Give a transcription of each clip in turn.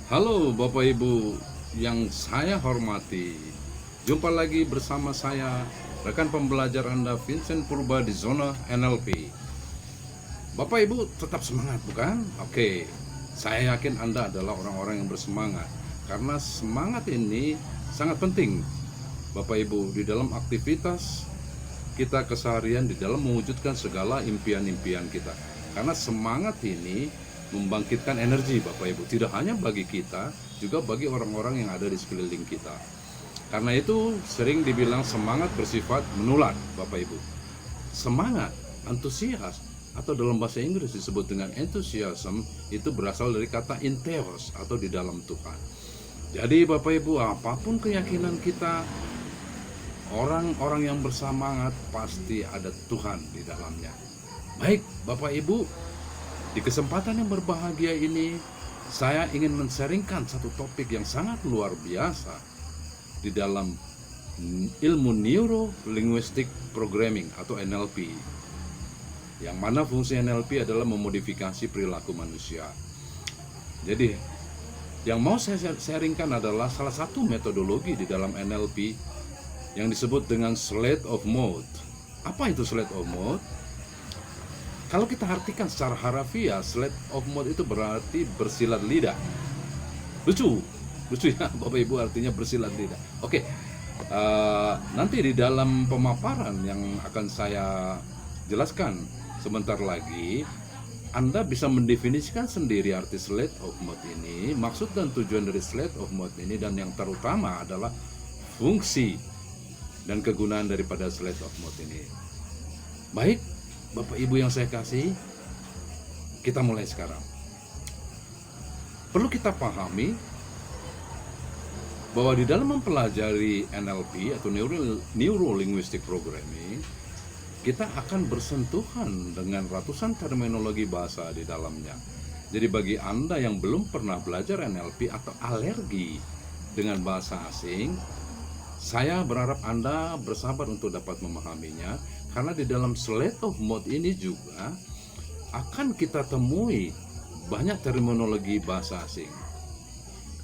Halo Bapak Ibu yang saya hormati. Jumpa lagi bersama saya, rekan pembelajar Anda Vincent Purba di zona NLP. Bapak Ibu tetap semangat bukan? Oke, saya yakin Anda adalah orang-orang yang bersemangat. Karena semangat ini sangat penting Bapak Ibu di dalam aktivitas kita keseharian, di dalam mewujudkan segala impian-impian kita. Karena semangat ini membangkitkan energi Bapak Ibu, tidak hanya bagi kita, juga bagi orang-orang yang ada di sekeliling kita. Karena itu sering dibilang semangat bersifat menular Bapak Ibu. Semangat, antusias, atau dalam bahasa Inggris disebut dengan enthusiasm, itu berasal dari kata entheos atau di dalam Tuhan. Jadi Bapak Ibu, apapun keyakinan kita, orang-orang yang bersemangat pasti ada Tuhan di dalamnya. Baik Bapak Ibu, di kesempatan yang berbahagia ini, saya ingin men-sharingkan satu topik yang sangat luar biasa di dalam ilmu Neuro Linguistic Programming atau NLP. Yang mana fungsi NLP adalah memodifikasi perilaku manusia. Jadi, yang mau saya sharingkan adalah salah satu metodologi di dalam NLP yang disebut dengan Slate of Mode. Apa itu Slate of Mode? Kalau kita artikan secara harafiah, Slate of Mode itu berarti bersilat lidah. Lucu ya Bapak Ibu, artinya bersilat lidah. Oke, nanti di dalam pemaparan yang akan saya jelaskan sebentar lagi, Anda bisa mendefinisikan sendiri arti Slate of Mode ini, maksud dan tujuan dari Slate of Mode ini, dan yang terutama adalah fungsi dan kegunaan daripada Slate of Mode ini. Baik Bapak Ibu yang saya kasih, kita mulai sekarang. Perlu kita pahami bahwa di dalam mempelajari NLP atau Neuro Linguistic Programming, kita akan bersentuhan dengan ratusan terminologi bahasa di dalamnya. Jadi bagi Anda yang belum pernah belajar NLP atau alergi dengan bahasa asing, saya berharap Anda bersabar untuk dapat memahaminya, karena di dalam Slate of Mode ini juga akan kita temui banyak terminologi bahasa asing.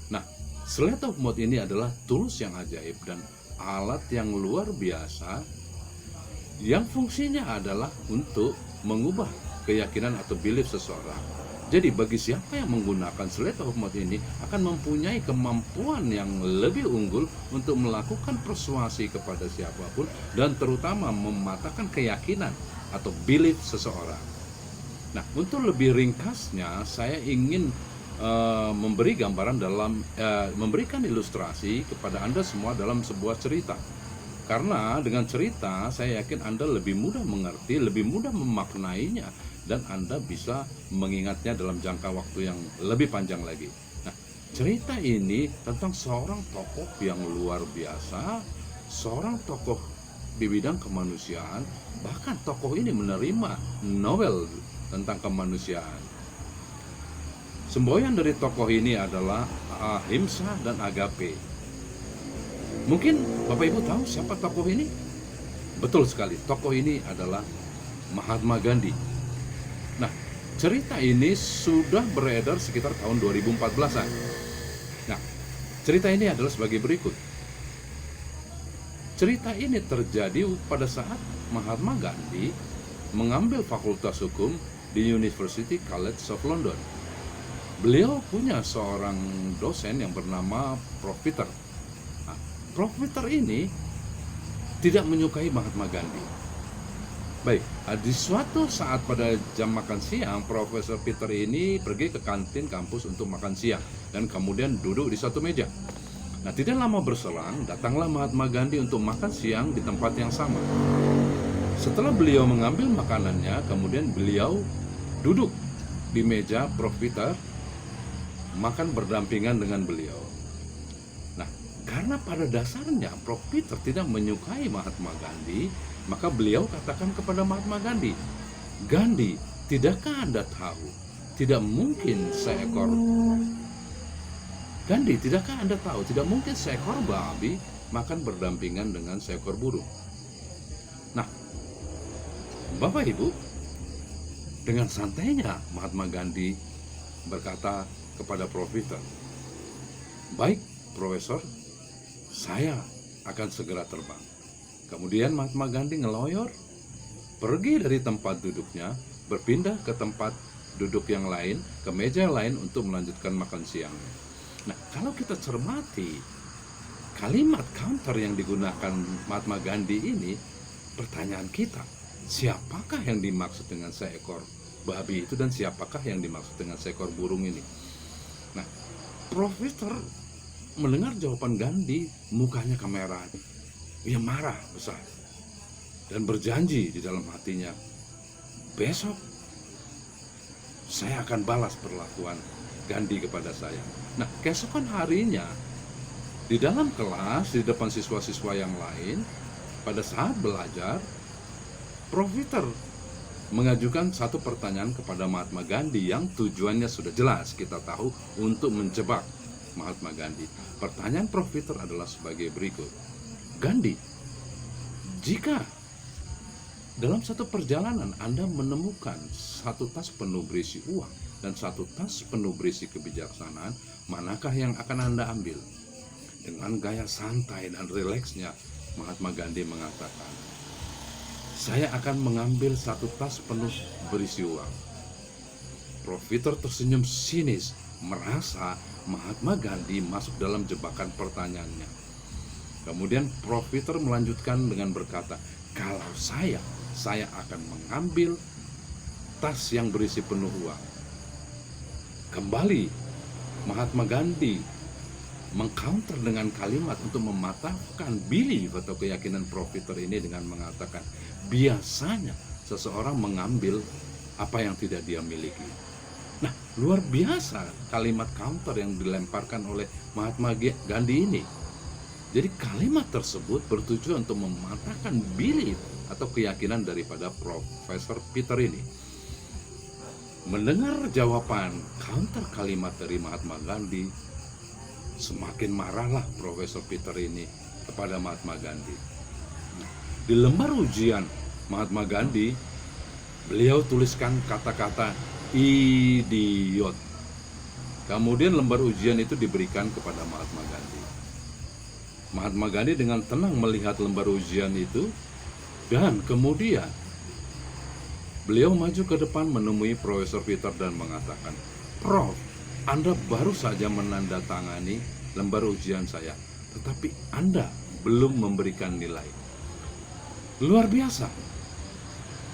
Nah, Slate of Mode ini adalah tools yang ajaib dan alat yang luar biasa yang fungsinya adalah untuk mengubah keyakinan atau belief seseorang. Jadi bagi siapa yang menggunakan Slate of Mode ini akan mempunyai kemampuan yang lebih unggul untuk melakukan persuasi kepada siapapun dan terutama mematahkan keyakinan atau belief seseorang. Nah, untuk lebih ringkasnya saya ingin memberi gambaran memberikan ilustrasi kepada Anda semua dalam sebuah cerita. Karena dengan cerita saya yakin Anda lebih mudah mengerti, lebih mudah memaknainya, dan Anda bisa mengingatnya dalam jangka waktu yang lebih panjang lagi. Nah, cerita ini tentang seorang tokoh yang luar biasa, seorang tokoh di bidang kemanusiaan, bahkan tokoh ini menerima Nobel tentang kemanusiaan. Semboyan dari tokoh ini adalah ahimsa dan agape. Mungkin Bapak Ibu tahu siapa tokoh ini? Betul sekali, tokoh ini adalah Mahatma Gandhi. Nah, cerita ini sudah beredar sekitar tahun 2014-an. Nah, cerita ini adalah sebagai berikut. Cerita ini terjadi pada saat Mahatma Gandhi mengambil fakultas hukum di University College of London. Beliau punya seorang dosen yang bernama Prof. Peter. Nah, Prof. Peter ini tidak menyukai Mahatma Gandhi. Baik, di suatu saat pada jam makan siang, Profesor Peter ini pergi ke kantin kampus untuk makan siang dan kemudian duduk di satu meja. Nah, tidak lama berselang, datanglah Mahatma Gandhi untuk makan siang di tempat yang sama. Setelah beliau mengambil makanannya, kemudian beliau duduk di meja Prof. Peter, makan berdampingan dengan beliau. Nah, karena pada dasarnya Prof. Peter tidak menyukai Mahatma Gandhi, maka beliau katakan kepada Mahatma Gandhi, "Gandhi, tidakkah Anda tahu, tidak mungkin seekor Gandhi, tidakkah Anda tahu, tidak mungkin seekor babi makan berdampingan dengan seekor burung?" Nah, Bapak Ibu, dengan santainya Mahatma Gandhi berkata kepada Prof. Peter, Baik, Profesor, saya akan segera terbang. Kemudian Mahatma Gandhi ngeloyor, pergi dari tempat duduknya, berpindah ke tempat duduk yang lain, ke meja lain untuk melanjutkan makan siang. Nah, kalau kita cermati kalimat counter yang digunakan Mahatma Gandhi ini, pertanyaan kita, siapakah yang dimaksud dengan seekor babi itu dan siapakah yang dimaksud dengan seekor burung ini? Nah, Profesor mendengar jawaban Gandhi, mukanya kemerahan. Ia marah besar dan berjanji di dalam hatinya, besok saya akan balas perlakuan Gandhi kepada saya. Nah, keesokan harinya di dalam kelas, di depan siswa-siswa yang lain, pada saat belajar, Profesor mengajukan satu pertanyaan kepada Mahatma Gandhi yang tujuannya sudah jelas, kita tahu, untuk menjebak Mahatma Gandhi. Pertanyaan Profesor adalah sebagai berikut. Gandhi, jika dalam satu perjalanan Anda menemukan satu tas penuh berisi uang dan satu tas penuh berisi kebijaksanaan, manakah yang akan Anda ambil? Dengan gaya santai dan rileksnya, Mahatma Gandhi mengatakan, saya akan mengambil satu tas penuh berisi uang. Profesor tersenyum sinis, merasa Mahatma Gandhi masuk dalam jebakan pertanyaannya. Kemudian Profesor melanjutkan dengan berkata, kalau saya akan mengambil tas yang berisi penuh uang. Kembali Mahatma Gandhi mengcounter dengan kalimat untuk mematahkan belief atau keyakinan Profesor ini dengan mengatakan, biasanya seseorang mengambil apa yang tidak dia miliki. Nah, luar biasa kalimat counter yang dilemparkan oleh Mahatma Gandhi ini. Jadi kalimat tersebut bertujuan untuk mematahkan belief atau keyakinan daripada Profesor Peter ini. Mendengar jawaban counter kalimat dari Mahatma Gandhi, semakin marahlah Profesor Peter ini kepada Mahatma Gandhi. Di lembar ujian Mahatma Gandhi, beliau tuliskan kata-kata idiot. Kemudian lembar ujian itu diberikan kepada Mahatma Gandhi. Mahatma Gandhi dengan tenang melihat lembar ujian itu, dan kemudian beliau maju ke depan menemui Profesor Peter dan mengatakan, Prof, Anda baru saja menandatangani lembar ujian saya, tetapi Anda belum memberikan nilai. Luar biasa,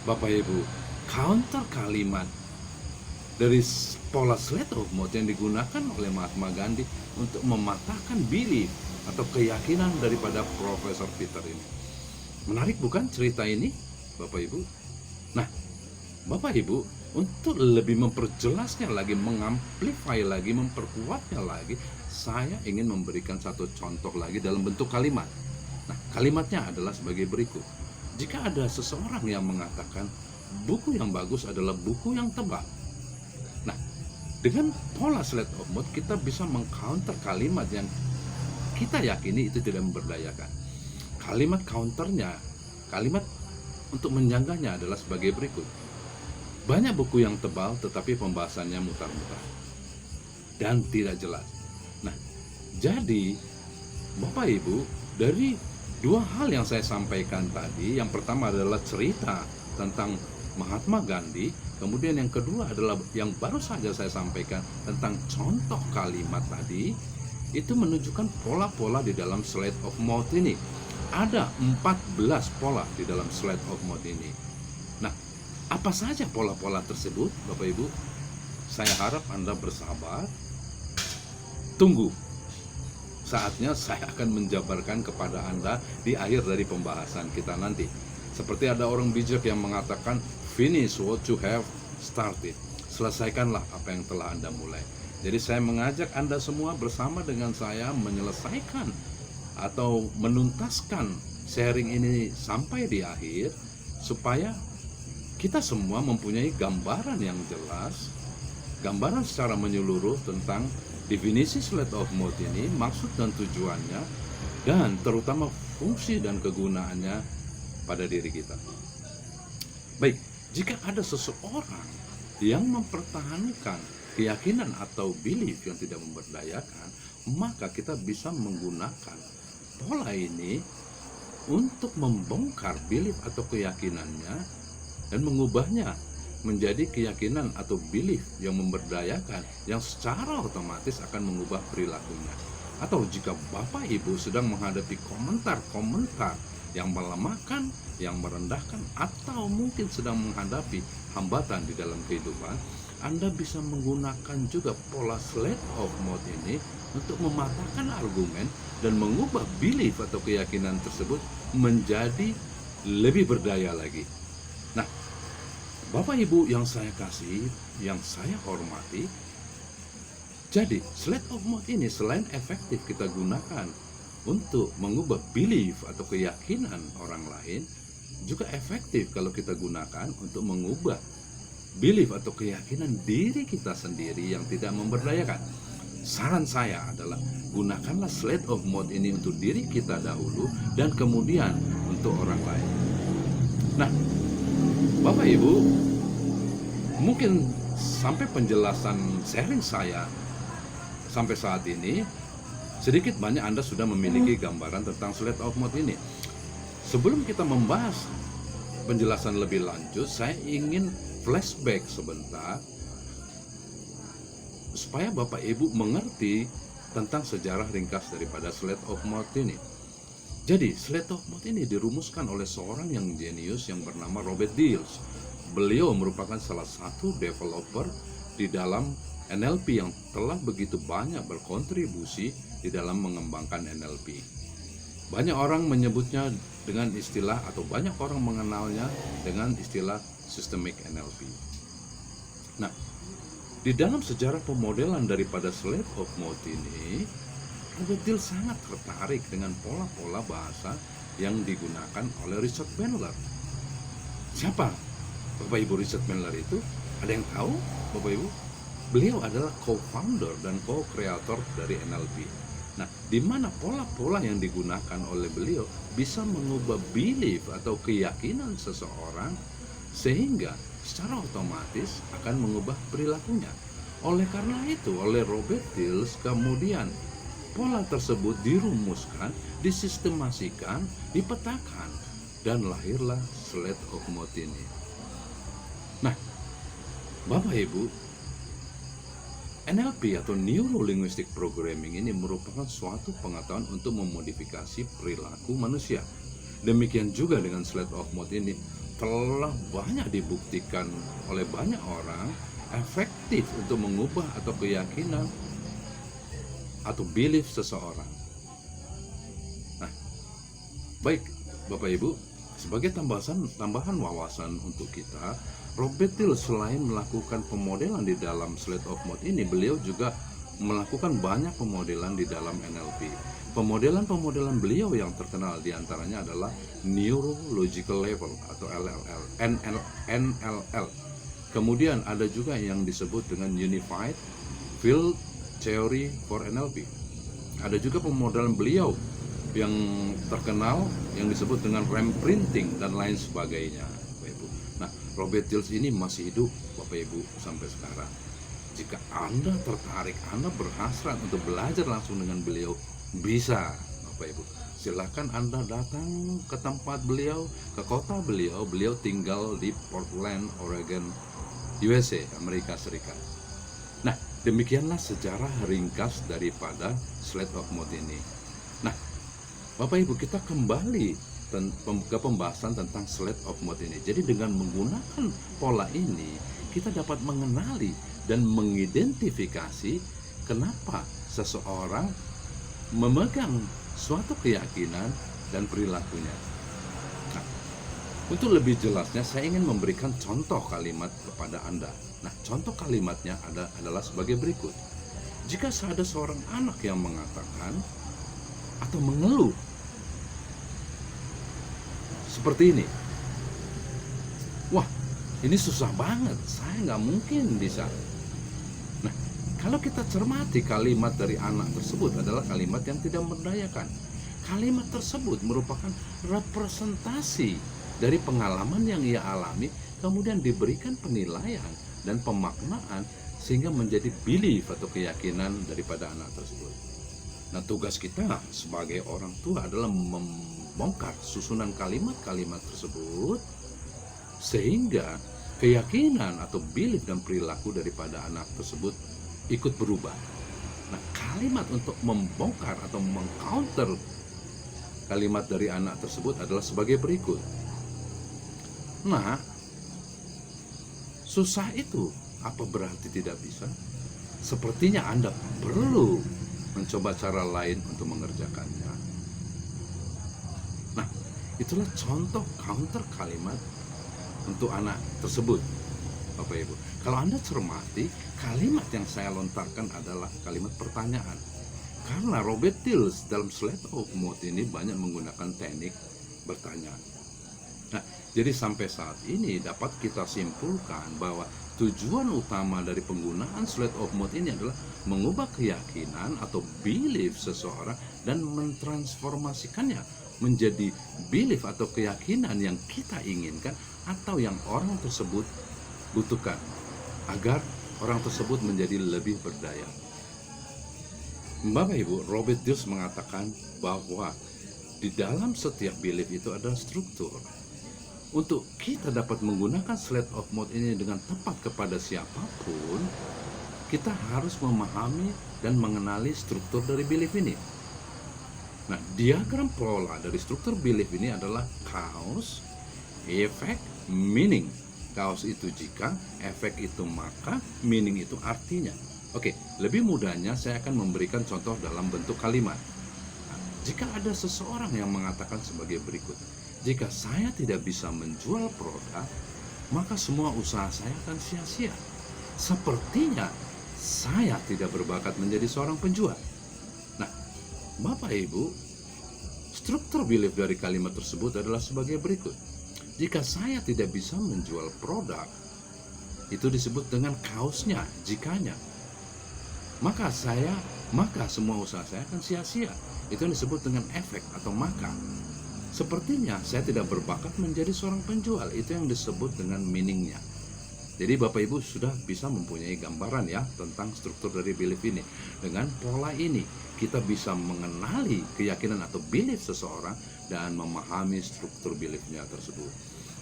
Bapak Ibu, counter kalimat dari pola slate of mouth yang digunakan oleh Mahatma Gandhi untuk mematahkan belief atau keyakinan daripada Profesor Peter ini. Menarik bukan cerita ini, Bapak Ibu? Nah, Bapak Ibu, untuk lebih memperjelasnya lagi, mengamplify lagi, memperkuatnya lagi, saya ingin memberikan satu contoh lagi dalam bentuk kalimat. Nah, kalimatnya adalah sebagai berikut. Jika ada seseorang yang mengatakan buku yang bagus adalah buku yang tebal. Nah, dengan pola slate of mouth kita bisa mengcounter kalimat yang kita yakini itu tidak memberdayakan. Kalimat counternya, kalimat untuk menyanggahnya adalah sebagai berikut. Banyak buku yang tebal tetapi pembahasannya mutar-mutar dan tidak jelas. Nah, jadi Bapak Ibu, dari dua hal yang saya sampaikan tadi, yang pertama adalah cerita tentang Mahatma Gandhi, kemudian yang kedua adalah yang baru saja saya sampaikan tentang contoh kalimat tadi, itu menunjukkan pola-pola di dalam slate of mouth ini. Ada 14 pola di dalam slate of mouth ini. Nah, apa saja pola-pola tersebut, Bapak Ibu? Saya harap Anda bersabar. Tunggu. Saatnya saya akan menjabarkan kepada Anda di akhir dari pembahasan kita nanti. Seperti ada orang bijak yang mengatakan, finish what you have started. Selesaikanlah apa yang telah Anda mulai. Jadi saya mengajak Anda semua bersama dengan saya menyelesaikan atau menuntaskan sharing ini sampai di akhir, supaya kita semua mempunyai gambaran yang jelas, gambaran secara menyeluruh tentang definisi slate of mouth ini, maksud dan tujuannya, dan terutama fungsi dan kegunaannya pada diri kita. Baik, jika ada seseorang yang mempertahankan keyakinan atau belief yang tidak memberdayakan, maka kita bisa menggunakan pola ini untuk membongkar belief atau keyakinannya dan mengubahnya menjadi keyakinan atau belief yang memberdayakan, yang secara otomatis akan mengubah perilakunya. Atau jika Bapak Ibu sedang menghadapi komentar-komentar yang melemahkan, yang merendahkan, atau mungkin sedang menghadapi hambatan di dalam kehidupan, Anda bisa menggunakan juga pola slate of mouth ini untuk mematahkan argumen dan mengubah belief atau keyakinan tersebut menjadi lebih berdaya lagi. Nah, Bapak Ibu yang saya kasih, yang saya hormati, jadi slate of mouth ini selain efektif kita gunakan untuk mengubah belief atau keyakinan orang lain, juga efektif kalau kita gunakan untuk mengubah belief atau keyakinan diri kita sendiri yang tidak memberdayakan. Saran saya adalah gunakanlah slate of mouth ini untuk diri kita dahulu dan kemudian untuk orang lain. Nah, Bapak Ibu, mungkin sampai penjelasan sharing saya sampai saat ini, sedikit banyak Anda sudah memiliki gambaran tentang slate of mouth ini. Sebelum kita membahas penjelasan lebih lanjut, saya ingin flashback sebentar supaya Bapak Ibu mengerti tentang sejarah ringkas daripada slate of mouth ini. Jadi, slate of mouth ini dirumuskan oleh seorang yang jenius yang bernama Robert Dills. Beliau merupakan salah satu developer di dalam NLP yang telah begitu banyak berkontribusi di dalam mengembangkan NLP. Banyak orang menyebutnya dengan istilah, atau banyak orang mengenalnya dengan istilah systemic NLP. Nah, di dalam sejarah pemodelan daripada slate of mouth ini, Robert Dills sangat tertarik dengan pola-pola bahasa yang digunakan oleh Richard Bandler. Siapa Bapak Ibu Richard Bandler itu? Ada yang tahu Bapak Ibu? Beliau adalah co-founder dan co-creator dari NLP. Nah, di mana pola-pola yang digunakan oleh beliau bisa mengubah belief atau keyakinan seseorang sehingga secara otomatis akan mengubah perilakunya. Oleh karena itu, oleh Robert Dills kemudian pola tersebut dirumuskan, disistemasikan, dipetakan, dan lahirlah slate of mouth ini. Nah, Bapak Ibu, NLP atau Neuro Linguistic Programming ini merupakan suatu pengetahuan untuk memodifikasi perilaku manusia. Demikian juga dengan slate of mouth ini telah banyak dibuktikan oleh banyak orang efektif untuk mengubah atau keyakinan atau belief seseorang. Nah, baik Bapak Ibu, sebagai tambahan wawasan untuk kita, Robert Dills selain melakukan pemodelan di dalam slate of mouth ini, beliau juga melakukan banyak pemodelan di dalam NLP. Pemodelan beliau yang terkenal diantaranya adalah Neurological Level atau NLL. Kemudian ada juga yang disebut dengan Unified Field Theory for NLP. Ada juga pemodelan beliau yang terkenal yang disebut dengan Remprinting dan lain sebagainya, Bapak Ibu. Nah, Robert Dills ini masih hidup, Bapak Ibu, sampai sekarang. Jika Anda tertarik, Anda berhasrat untuk belajar langsung dengan beliau, bisa, Bapak Ibu. Silakan Anda datang ke tempat beliau, ke kota beliau. Beliau tinggal di Portland, Oregon, USA, Amerika Serikat. Nah, demikianlah sejarah ringkas daripada slate of mouth ini. Nah, Bapak Ibu, kita kembali ke pembahasan tentang slate of mouth ini. Jadi dengan menggunakan pola ini, kita dapat mengenali dan mengidentifikasi kenapa seseorang memegang suatu keyakinan dan perilakunya. Nah, untuk lebih jelasnya, saya ingin memberikan contoh kalimat kepada Anda. Nah, contoh kalimatnya adalah sebagai berikut. Jika ada seorang anak yang mengatakan atau mengeluh seperti ini, wah, ini susah banget, saya nggak mungkin bisa. Nah, kalau kita cermati kalimat dari anak tersebut adalah kalimat yang tidak memberdayakan. Kalimat tersebut merupakan representasi dari pengalaman yang ia alami, kemudian diberikan penilaian dan pemaknaan sehingga menjadi belief atau keyakinan daripada anak tersebut. Nah, tugas kita sebagai orang tua adalah membongkar susunan kalimat-kalimat tersebut sehingga keyakinan atau belief dan perilaku daripada anak tersebut ikut berubah. Nah, kalimat untuk membongkar atau mengcounter kalimat dari anak tersebut adalah sebagai berikut. Nah, susah itu apa berarti tidak bisa? Sepertinya Anda perlu mencoba cara lain untuk mengerjakannya. Nah, itulah contoh counter kalimat untuk anak tersebut, Bapak Ibu. Kalau Anda cermati, kalimat yang saya lontarkan adalah kalimat pertanyaan. Karena Robert Dills dalam Slate of Mode ini banyak menggunakan teknik bertanya. Nah, jadi sampai saat ini dapat kita simpulkan bahwa tujuan utama dari penggunaan Slate of Mode ini adalah mengubah keyakinan atau belief seseorang dan mentransformasikannya menjadi belief atau keyakinan yang kita inginkan atau yang orang tersebut butuhkan agar orang tersebut menjadi lebih berdaya. Bapak Ibu, Robert Dills mengatakan bahwa di dalam setiap belief itu ada struktur. Untuk kita dapat menggunakan Slate of Mode ini dengan tepat kepada siapapun, kita harus memahami dan mengenali struktur dari belief ini. Nah, diagram pola dari struktur belief ini adalah cause, effect, meaning. Cause itu jika, efek itu maka, meaning itu artinya. Oke, lebih mudahnya saya akan memberikan contoh dalam bentuk kalimat. Nah, jika ada seseorang yang mengatakan sebagai berikut, jika saya tidak bisa menjual produk, maka semua usaha saya akan sia-sia. Sepertinya saya tidak berbakat menjadi seorang penjual. Nah, Bapak Ibu, struktur belief dari kalimat tersebut adalah sebagai berikut. Jika saya tidak bisa menjual produk, itu disebut dengan kausnya, jikanya. Maka semua usaha saya akan sia-sia. Itu yang disebut dengan efek atau maka. Sepertinya saya tidak berbakat menjadi seorang penjual. Itu yang disebut dengan meaningnya. Jadi Bapak Ibu sudah bisa mempunyai gambaran ya tentang struktur dari belief ini. Dengan pola ini kita bisa mengenali keyakinan atau belief seseorang dan memahami struktur beliefnya tersebut.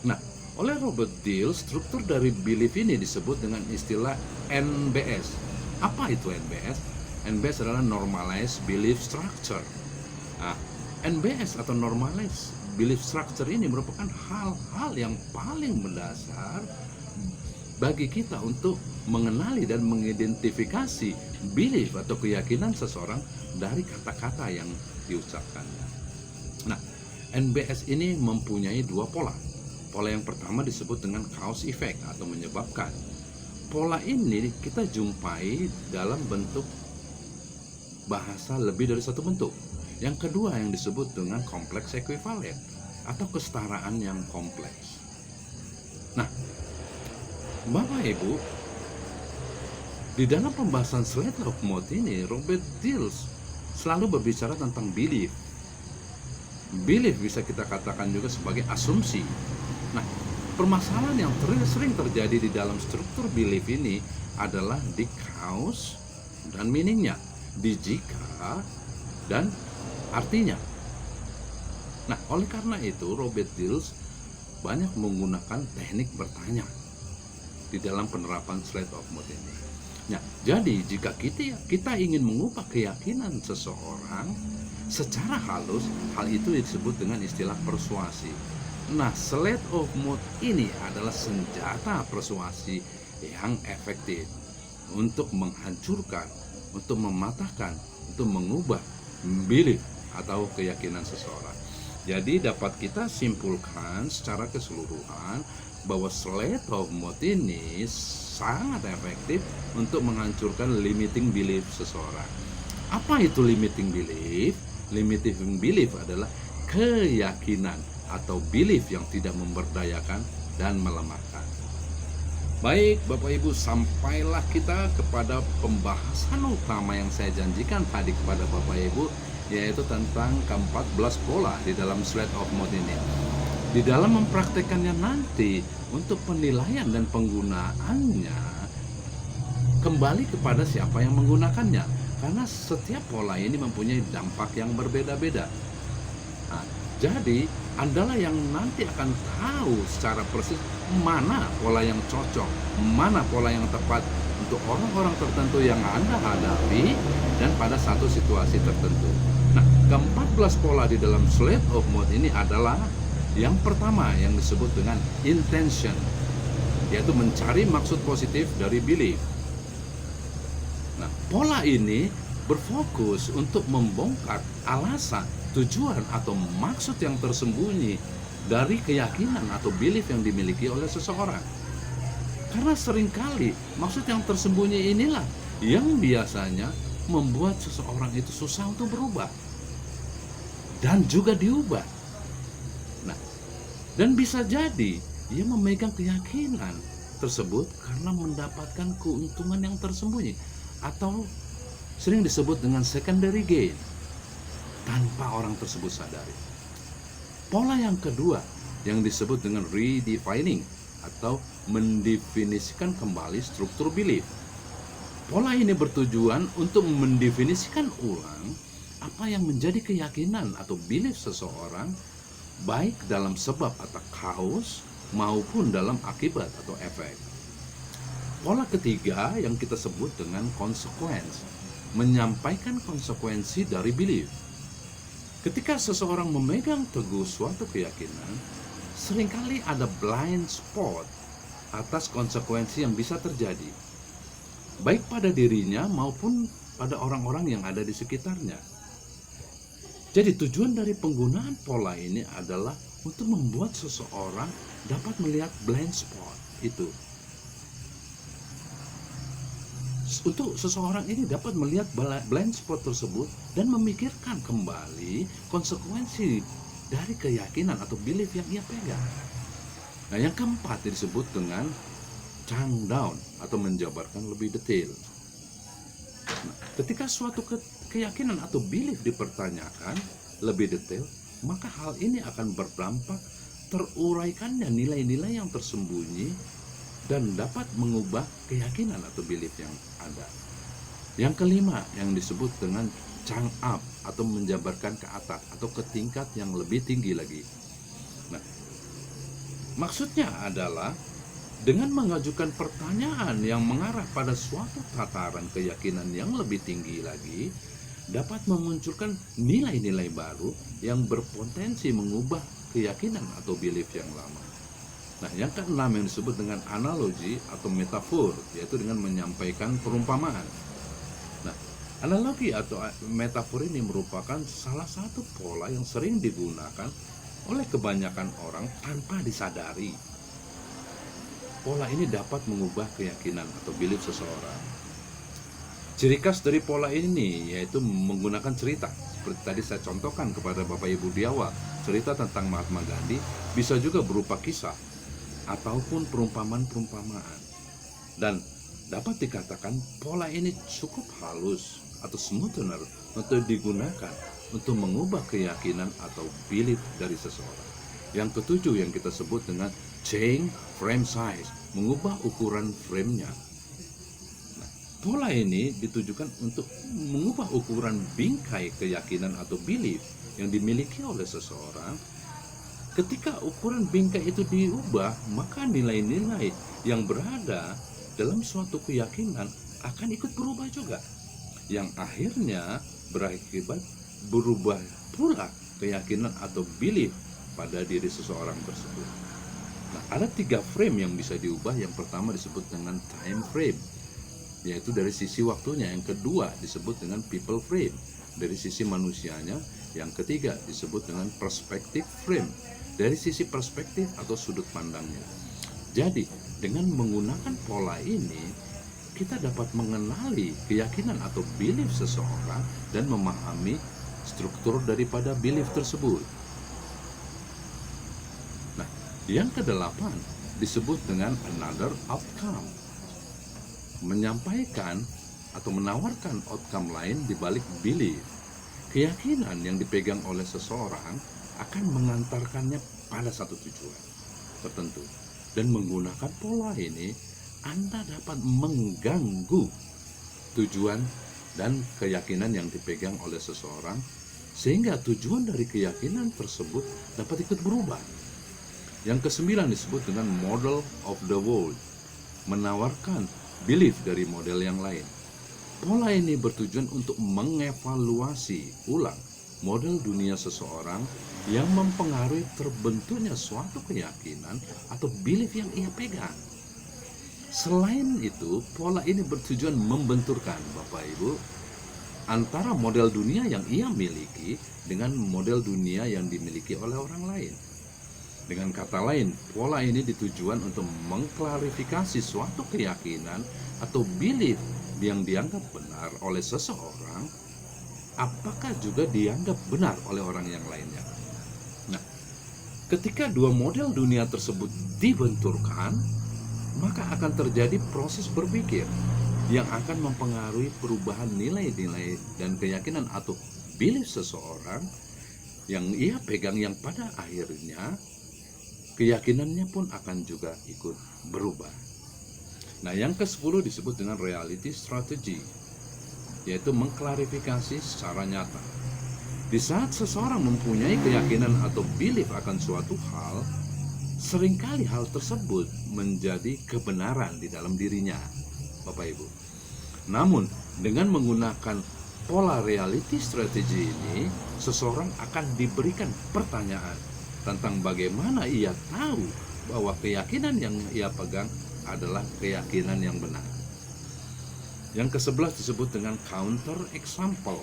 Nah, oleh Robert Dills, struktur dari belief ini disebut dengan istilah NBS. Apa itu NBS? NBS adalah Normalized Belief Structure. Nah, NBS atau Normalized Belief Structure ini merupakan hal-hal yang paling mendasar bagi kita untuk mengenali dan mengidentifikasi belief atau keyakinan seseorang dari kata-kata yang diucapkannya. Nah, NBS ini mempunyai dua pola. Pola yang pertama disebut dengan cause effect atau menyebabkan. Pola ini kita jumpai dalam bentuk bahasa lebih dari satu bentuk. Yang kedua yang disebut dengan kompleks ekuivalen atau kesetaraan yang kompleks. Nah, Bapak Ibu, di dalam pembahasan Slate of Mode ini, Robert Dills selalu berbicara tentang belief. Belief bisa kita katakan juga sebagai asumsi. Nah, permasalahan yang sering terjadi di dalam struktur belief ini adalah di cause dan meaningnya, di jika dan artinya. Nah, oleh karena itu Robert Dills banyak menggunakan teknik bertanya di dalam penerapan Slate of Mode ini. Nah, jadi jika kita ingin mengubah keyakinan seseorang secara halus, hal itu disebut dengan istilah persuasi. Nah, Slate of Mode ini adalah senjata persuasi yang efektif untuk menghancurkan, untuk mematahkan, untuk mengubah belief atau keyakinan seseorang. Jadi dapat kita simpulkan secara keseluruhan bahwa Slate of Mode ini sangat efektif untuk menghancurkan limiting belief seseorang. Apa itu limiting belief? Limiting belief adalah keyakinan atau belief yang tidak memberdayakan dan melemahkan. Baik Bapak Ibu, sampailah kita kepada pembahasan utama yang saya janjikan tadi kepada Bapak Ibu, yaitu tentang ke-14 pola di dalam Slate of Mode ini. Di dalam mempraktekannya nanti, untuk penilaian dan penggunaannya, kembali kepada siapa yang menggunakannya, karena setiap pola ini mempunyai dampak yang berbeda-beda. Nah, jadi Andalah yang nanti akan tahu secara persis mana pola yang cocok, mana pola yang tepat untuk orang-orang tertentu yang Anda hadapi dan pada satu situasi tertentu. Nah, ke-14 pola di dalam Slate of Mode ini adalah yang pertama yang disebut dengan intention, yaitu mencari maksud positif dari belief. Nah, pola ini berfokus untuk membongkar alasan, tujuan atau maksud yang tersembunyi dari keyakinan atau belief yang dimiliki oleh seseorang. Karena seringkali maksud yang tersembunyi inilah yang biasanya membuat seseorang itu susah untuk berubah dan juga diubah. Nah, dan bisa jadi ia memegang keyakinan tersebut karena mendapatkan keuntungan yang tersembunyi atau sering disebut dengan secondary gain tanpa orang tersebut sadari. Pola yang kedua yang disebut dengan redefining atau mendefinisikan kembali struktur belief. Pola ini bertujuan untuk mendefinisikan ulang apa yang menjadi keyakinan atau belief seseorang, baik dalam sebab atau cause maupun dalam akibat atau efek. Pola ketiga yang kita sebut dengan consequence, menyampaikan konsekuensi dari belief. Ketika seseorang memegang teguh suatu keyakinan, seringkali ada blind spot atas konsekuensi yang bisa terjadi, baik pada dirinya maupun pada orang-orang yang ada di sekitarnya. Jadi tujuan dari penggunaan pola ini adalah untuk membuat seseorang dapat melihat blind spot itu. Untuk seseorang ini dapat melihat blind spot tersebut dan memikirkan kembali konsekuensi dari keyakinan atau belief yang ia pegang. Nah, yang keempat disebut dengan chunk down atau menjabarkan lebih detail. Nah, ketika suatu keyakinan atau belief dipertanyakan lebih detail, maka hal ini akan berdampak teruraikannya nilai-nilai yang tersembunyi dan dapat mengubah keyakinan atau belief yang ada. Yang kelima yang disebut dengan chunk up atau menjabarkan ke atas atau ke tingkat yang lebih tinggi lagi. Nah, maksudnya adalah dengan mengajukan pertanyaan yang mengarah pada suatu tataran keyakinan yang lebih tinggi lagi, dapat memunculkan nilai-nilai baru yang berpotensi mengubah keyakinan atau belief yang lama. Nah, yang keenam yang disebut dengan analogi atau metafor, yaitu dengan menyampaikan perumpamaan. Nah, analogi atau metafor ini merupakan salah satu pola yang sering digunakan oleh kebanyakan orang tanpa disadari. Pola ini dapat mengubah keyakinan atau belief seseorang. Ciri khas dari pola ini yaitu menggunakan cerita. Seperti tadi saya contohkan kepada Bapak Ibu di awal, cerita tentang Mahatma Gandhi bisa juga berupa kisah ataupun perumpamaan-perumpamaan. Dan dapat dikatakan pola ini cukup halus atau smoother untuk digunakan untuk mengubah keyakinan atau belief dari seseorang. Yang ketujuh yang kita sebut dengan change frame size, mengubah ukuran frame-nya. Nah, pola ini ditujukan untuk mengubah ukuran bingkai keyakinan atau belief yang dimiliki oleh seseorang. Ketika ukuran bingkai itu diubah, maka nilai-nilai yang berada dalam suatu keyakinan akan ikut berubah juga, yang akhirnya berakibat berubah pula keyakinan atau belief pada diri seseorang tersebut. Nah, ada 3 frame yang bisa diubah. Yang pertama disebut dengan time frame, yaitu dari sisi waktunya. Yang kedua disebut dengan people frame, dari sisi manusianya. Yang ketiga disebut dengan perspective frame, dari sisi perspektif atau sudut pandangnya. Jadi, dengan menggunakan pola ini, kita dapat mengenali keyakinan atau belief seseorang dan memahami struktur daripada belief tersebut. Nah, yang kedelapan disebut dengan another outcome, menyampaikan atau menawarkan outcome lain di balik belief. Keyakinan yang dipegang oleh seseorang akan mengantarkannya pada satu tujuan tertentu, dan menggunakan pola ini Anda dapat mengganggu tujuan dan keyakinan yang dipegang oleh seseorang, sehingga tujuan dari keyakinan tersebut dapat ikut berubah. Yang kesembilan disebut dengan model of the world, menawarkan belief dari model yang lain. Pola ini bertujuan untuk mengevaluasi ulang model dunia seseorang yang mempengaruhi terbentuknya suatu keyakinan atau belief yang ia pegang. Selain itu, pola ini bertujuan membenturkan Bapak Ibu antara model dunia yang ia miliki dengan model dunia yang dimiliki oleh orang lain. Dengan kata lain, pola ini ditujuan untuk mengklarifikasi suatu keyakinan atau belief yang dianggap benar oleh seseorang, apakah juga dianggap benar oleh orang yang lainnya. Nah, ketika dua model dunia tersebut dibenturkan, maka akan terjadi proses berpikir yang akan mempengaruhi perubahan nilai-nilai dan keyakinan atau belief seseorang yang ia pegang, yang pada akhirnya keyakinannya pun akan juga ikut berubah. Nah, yang ke-10 disebut dengan reality strategy, yaitu mengklarifikasi secara nyata. Di saat seseorang mempunyai keyakinan atau belief akan suatu hal, seringkali hal tersebut menjadi kebenaran di dalam dirinya, Bapak Ibu. Namun, dengan menggunakan pola reality strategy ini, seseorang akan diberikan pertanyaan tentang bagaimana ia tahu bahwa keyakinan yang ia pegang adalah keyakinan yang benar. Yang ke-11 disebut dengan counter example,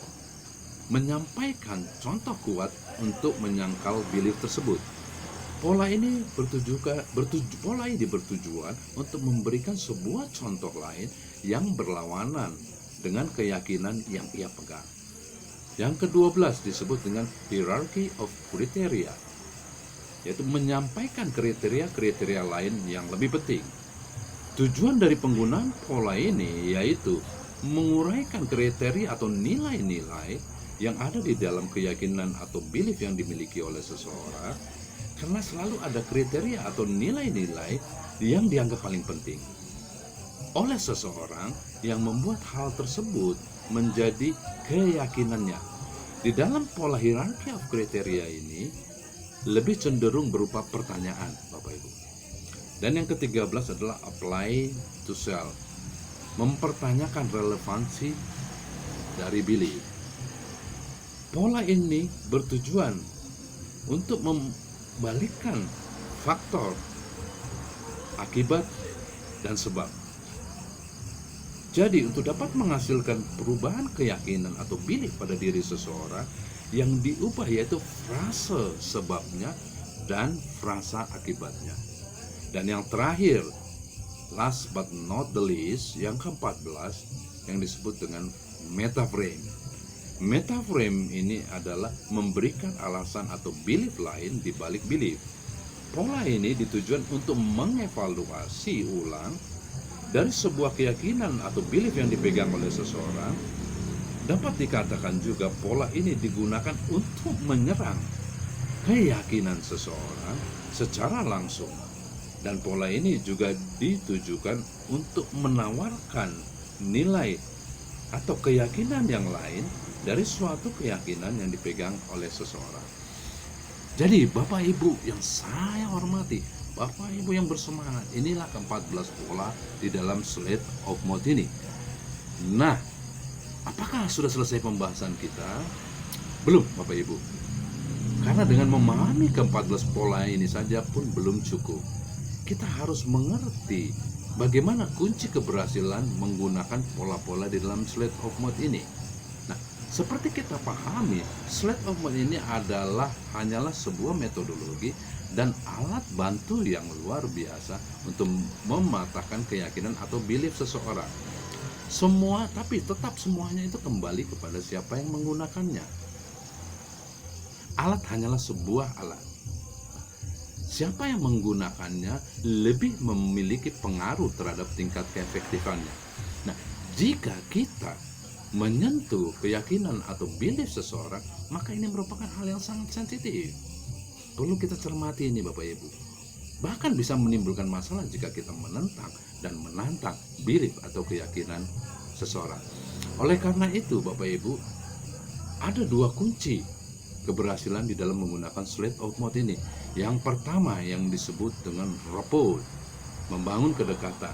menyampaikan contoh kuat untuk menyangkal belief tersebut. Pola ini bertujuan untuk memberikan sebuah contoh lain yang berlawanan dengan keyakinan yang ia pegang. Yang ke-12 disebut dengan hierarchy of criteria, yaitu menyampaikan kriteria-kriteria lain yang lebih penting. Tujuan dari penggunaan pola ini yaitu menguraikan kriteria atau nilai-nilai yang ada di dalam keyakinan atau belief yang dimiliki oleh seseorang, karena selalu ada kriteria atau nilai-nilai yang dianggap paling penting oleh seseorang yang membuat hal tersebut menjadi keyakinannya. Di dalam pola hierarchy of kriteria ini lebih cenderung berupa pertanyaan, Bapak Ibu. Dan yang ke-13 adalah apply to self, mempertanyakan relevansi dari belief. Pola ini bertujuan untuk membalikkan faktor, akibat, dan sebab. Jadi untuk dapat menghasilkan perubahan keyakinan atau belief pada diri seseorang, yang diubah yaitu frase sebabnya dan frasa akibatnya. Dan yang terakhir, last but not the least, yang ke-14 yang disebut dengan metaframe. Metaframe ini adalah memberikan alasan atau belief lain di balik belief. Pola ini ditujuan untuk mengevaluasi ulang dari sebuah keyakinan atau belief yang dipegang oleh seseorang. Dapat dikatakan juga pola ini digunakan untuk menyerang keyakinan seseorang secara langsung. Dan pola ini juga ditujukan untuk menawarkan nilai atau keyakinan yang lain dari suatu keyakinan yang dipegang oleh seseorang. Jadi Bapak Ibu yang saya hormati, Bapak Ibu yang bersemangat, inilah ke-14 pola di dalam Slate of Mode ini. Nah, apakah sudah selesai pembahasan kita? Belum, Bapak Ibu. Karena dengan memahami ke-14 pola ini saja pun belum cukup. Kita harus mengerti bagaimana kunci keberhasilan menggunakan pola-pola di dalam Slate of Mode ini. Nah, seperti kita pahami, Slate of Mode ini hanyalah sebuah metodologi dan alat bantu yang luar biasa untuk mematahkan keyakinan atau belief seseorang. Tapi tetap semuanya itu kembali kepada siapa yang menggunakannya. Alat hanyalah sebuah alat. Siapa yang menggunakannya lebih memiliki pengaruh terhadap tingkat keefektifannya. Nah, jika kita menyentuh keyakinan atau belief seseorang, maka ini merupakan hal yang sangat sensitif. Perlu kita cermati ini Bapak Ibu. bahkan bisa menimbulkan masalah jika kita menentang dan menantang belief atau keyakinan seseorang. Oleh karena itu, Bapak Ibu, ada dua kunci keberhasilan di dalam menggunakan slate of mouth ini. Yang pertama yang disebut dengan rapport, membangun kedekatan.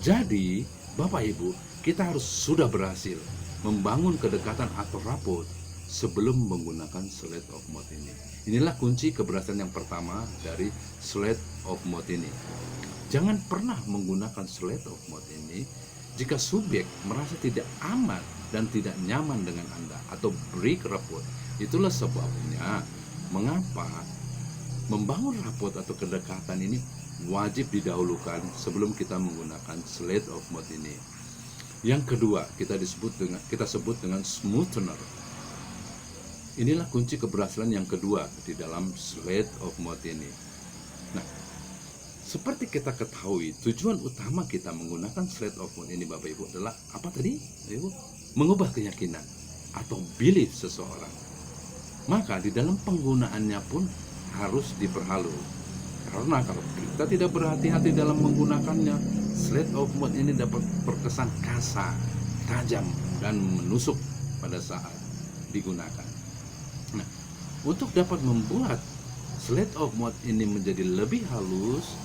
Jadi, Bapak Ibu, kita harus sudah berhasil membangun kedekatan atau rapport sebelum menggunakan slate of mouth ini. Inilah kunci keberhasilan yang pertama dari slate of mouth ini. Jangan pernah menggunakan slate of mouth ini jika subjek merasa tidak aman dan tidak nyaman dengan Anda atau break rapport. Itulah sebabnya mengapa membangun rapport atau kedekatan ini wajib didahulukan sebelum kita menggunakan slate of mouth ini. Yang kedua, kita sebut dengan smoother. Inilah kunci keberhasilan yang kedua di dalam slate of mouth ini. Nah, seperti kita ketahui, tujuan utama kita menggunakan slate of mouth ini, Bapak Ibu, adalah apa tadi? Ibu, mengubah keyakinan atau belief seseorang. Maka di dalam penggunaannya pun harus diperhalus. Karena kalau kita tidak berhati-hati dalam menggunakannya, slate of mouth ini dapat berkesan kasar, tajam, dan menusuk pada saat digunakan. Nah, untuk dapat membuat slate of mouth ini menjadi lebih halus,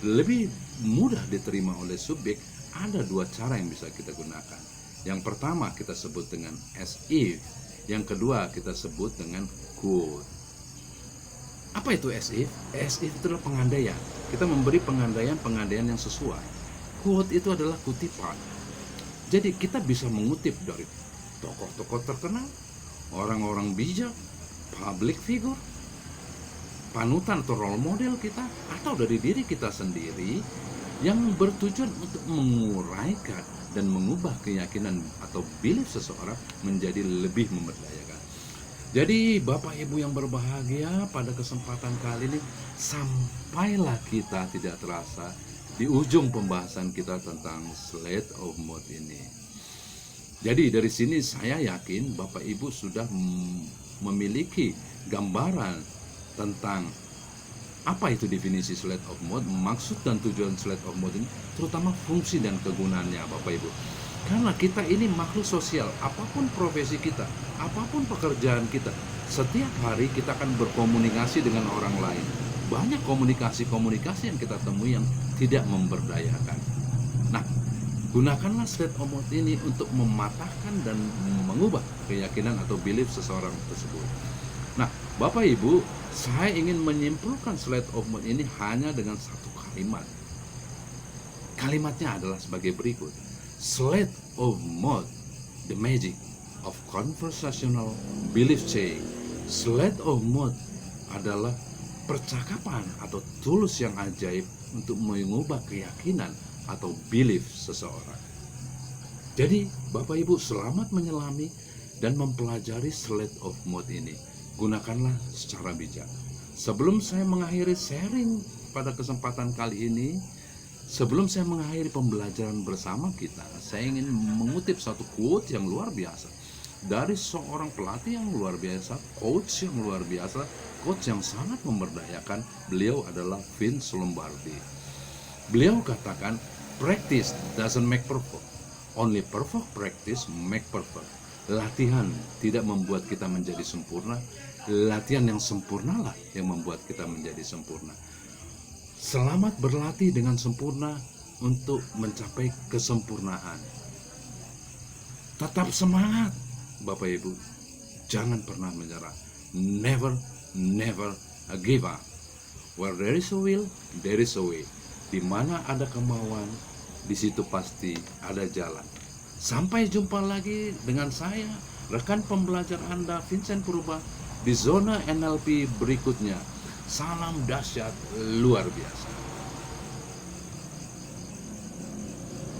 lebih mudah diterima oleh subjek, ada dua cara yang bisa kita gunakan. Yang pertama kita sebut dengan as if, yang kedua kita sebut dengan quote. Apa itu as if? As if itu adalah pengandaian. Kita memberi pengandaian yang sesuai. Quote itu adalah kutipan. Jadi kita bisa mengutip dari tokoh-tokoh terkenal, orang-orang bijak, public figure, panutan atau role model kita, atau dari diri kita sendiri yang bertujuan untuk menguraikan dan mengubah keyakinan atau belief seseorang menjadi lebih memberdayakan. Jadi Bapak Ibu yang berbahagia, pada kesempatan kali ini sampailah kita tidak terasa di ujung pembahasan kita tentang slate of mouth ini. Jadi dari sini saya yakin Bapak Ibu sudah memiliki gambaran tentang apa itu definisi slate of mouth, maksud dan tujuan slate of mouth ini, terutama fungsi dan kegunaannya, Bapak Ibu. Karena kita ini makhluk sosial, apapun profesi kita, apapun pekerjaan kita, setiap hari kita akan berkomunikasi dengan orang lain. Banyak komunikasi yang kita temui yang tidak memberdayakan. Nah, gunakanlah slate of mouth ini untuk mematahkan dan mengubah keyakinan atau belief seseorang tersebut. Nah, Bapak Ibu, saya ingin menyimpulkan slate of mouth ini hanya dengan satu kalimat. Kalimatnya adalah sebagai berikut. Slate of mouth, the magic of conversational belief change. Slate of mouth adalah percakapan atau tools yang ajaib untuk mengubah keyakinan atau belief seseorang. Jadi, Bapak Ibu, selamat menyelami dan mempelajari slate of mouth ini. Gunakanlah secara bijak. Sebelum saya mengakhiri sharing pada kesempatan kali ini, sebelum saya mengakhiri pembelajaran bersama kita, saya ingin mengutip satu quote yang luar biasa dari seorang pelatih yang luar biasa, coach yang luar biasa, coach yang sangat memberdayakan. Beliau adalah Vince Lombardi. Beliau katakan, practice doesn't make perfect, only perfect practice make perfect. Latihan tidak membuat kita menjadi sempurna, latihan yang sempurnalah yang membuat kita menjadi sempurna. Selamat berlatih dengan sempurna untuk mencapai kesempurnaan. Tetap semangat, Bapak Ibu. Jangan pernah menyerah. Never give up. Where there is a will, there is a way. Di mana ada kemauan, di situ pasti ada jalan. Sampai jumpa lagi dengan saya, rekan pembelajar Anda, Vincent Purba, di zona NLP berikutnya. Salam dahsyat luar biasa.